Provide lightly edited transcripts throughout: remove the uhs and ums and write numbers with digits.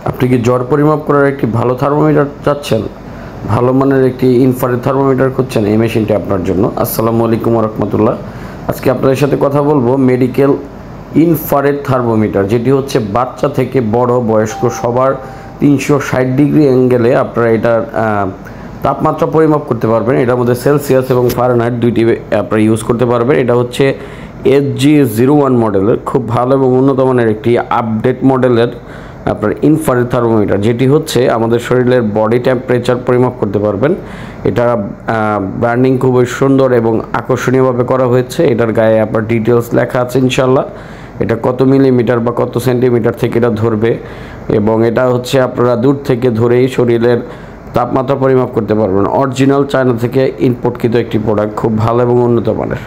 আপনি কি জ্বর পরিমাপ করার একটি ভালো থার্মোমিটার চাচ্ছেন? ভালো মানের একটি ইনফ্রারেড থার্মোমিটার খুঁজছেন? এই মেশিনটি আপনার জন্য। আসসালামু আলাইকুম ওয়া রাহমাতুল্লাহ। আজকে আপনাদের সাথে কথা বলবো মেডিকেল ইনফ্রারেড থার্মোমিটার, যেটি হচ্ছে বাচ্চা থেকে বড় বয়স্ক সবার 360 ডিগ্রি অ্যাঙ্গেলে আপনারা এটার তাপমাত্রা পরিমাপ করতে পারবেন। এটার মধ্যে সেলসিয়াস এবং ফারেনহাইট দুইটি আপনারা ইউজ করতে পারবেন। এটা হচ্ছে SG01 মডেলের খুব ভালো এবং উন্নত মানের একটি আপডেট মডেলের আপনার ইনফ্রারেড থার্মোমিটার, যেটি হচ্ছে আমাদের শরীরের বডি টেম্পারেচার পরিমাপ করতে পারবেন। এটা ব্র্যান্ডিং খুবই সুন্দর এবং আকর্ষণীয়ভাবে করা হয়েছে। এটার গায়ে আপনার ডিটেলস লেখা আছে ইনশাল্লাহ, এটা কত মিলিমিটার বা কত সেন্টিমিটার থেকে এটা ধরবে, এবং এটা হচ্ছে আপনারা দূর থেকে ধরেই শরীরের তাপমাত্রা পরিমাপ করতে পারবেন। অরিজিনাল চায়না থেকে ইম্পোর্টকৃত একটি প্রোডাক্ট, খুব ভালো এবং উন্নত মানের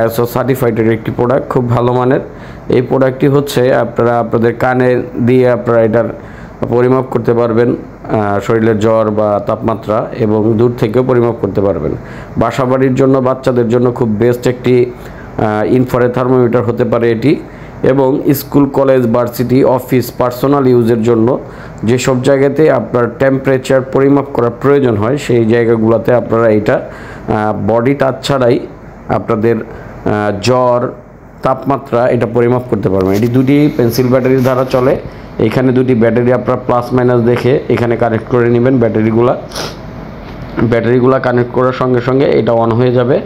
ISO সার্টিফাইডের একটি প্রোডাক্ট, খুব ভালো মানের। এই প্রোডাক্টটি হচ্ছে আপনারা আপনাদের কানে দিয়ে আপনারা এটার পরিমাপ করতে পারবেন শরীরের জ্বর বা তাপমাত্রা, এবং দূর থেকেও পরিমাপ করতে পারবেন। বাসাবাড়ির জন্য, বাচ্চাদের জন্য খুব বেস্ট একটি ইনফ্রারেড থার্মোমিটার হতে পারে এটি। এবং school, college, varsity, office, personal ইউজের জন্য যেসব জায়গাতে আপনার টেম্পারেচার পরিমাপ করার প্রয়োজন হয়, সেই জায়গাগুলোতে আপনারা এটা বডি টাচ ছাড়াই আপনাদের জ্বর, তাপমাত্রা এটা পরিমাপ করতে পারবেন। এটি দুটি পেন্সিল ব্যাটারির দ্বারা চলে। এখানে দুটি ব্যাটারি আপনারা প্লাস মাইনাস দেখে এখানে কানেক্ট করে নেবেন। ব্যাটারিগুলা কানেক্ট করার সঙ্গে সঙ্গে এটা অন হয়ে যাবে।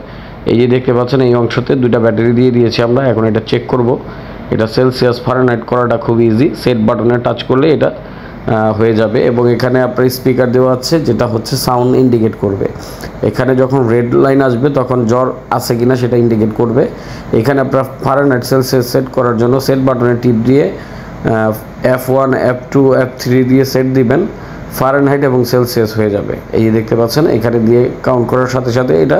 এই যে দেখতে পাচ্ছেন, এই অংশতে দুটা ব্যাটারি দিয়ে দিয়েছি আমরা। এখন এটা চেক করব। এটা সেলসিয়াস ফারেনহাইট করাটা খুব ইজি, সেট বাটনে টাচ করলে এটা হয়ে যাবে। এবং এখানে আপনার স্পিকার দেওয়া আছে, যেটা হচ্ছে সাউন্ড ইন্ডিকেট করবে। এখানে যখন রেড লাইন আসবে তখন জ্বর আছে কিনা সেটা ইন্ডিকেট করবে। এখানে আপনার ফারেনহাইট সেলসিয়াস সেট করার জন্য সেট বাটনে টিপ দিয়ে F1, F2, F3 দিয়ে সেট দিবেন, ফারেনহাইট এবং সেলসিয়াস হয়ে যাবে। এই যে দেখতে পাচ্ছেন, এখানে দিয়ে কাউন্ট করার সাথে সাথে এটা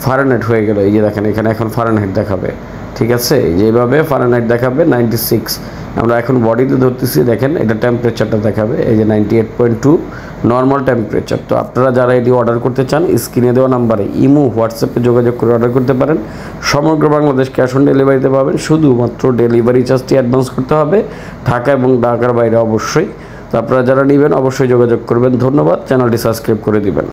ফারেনহাইট হয়ে গেল। এই যে দেখেন, এখানে এখন ফারেনহাইট দেখাবে। ঠিক আছে, যেভাবে ফারেনহাইট দেখাবে 96। আমরা এখন বডিতে ধরতেছি, দেখেন এটা টেম্পারেচারটা দেখাবে, এই যে 98.2 নর্মাল টেম্পারেচার। তো আপনারা যারা এটি অর্ডার করতে চান, স্ক্রিনে দেওয়া নাম্বারে ইমো, হোয়াটসঅ্যাপে যোগাযোগ করে অর্ডার করতে পারেন। সমগ্র বাংলাদেশ ক্যাশ অন ডেলিভারিতে পাবেন। শুধুমাত্র ডেলিভারি চার্জটি অ্যাডভান্স করতে হবে, ঢাকা এবং ঢাকার বাইরে অবশ্যই। তো আপনারা যারা নেবেন অবশ্যই যোগাযোগ করবেন। ধন্যবাদ। চ্যানেলটি সাবস্ক্রাইব করে দিবেন।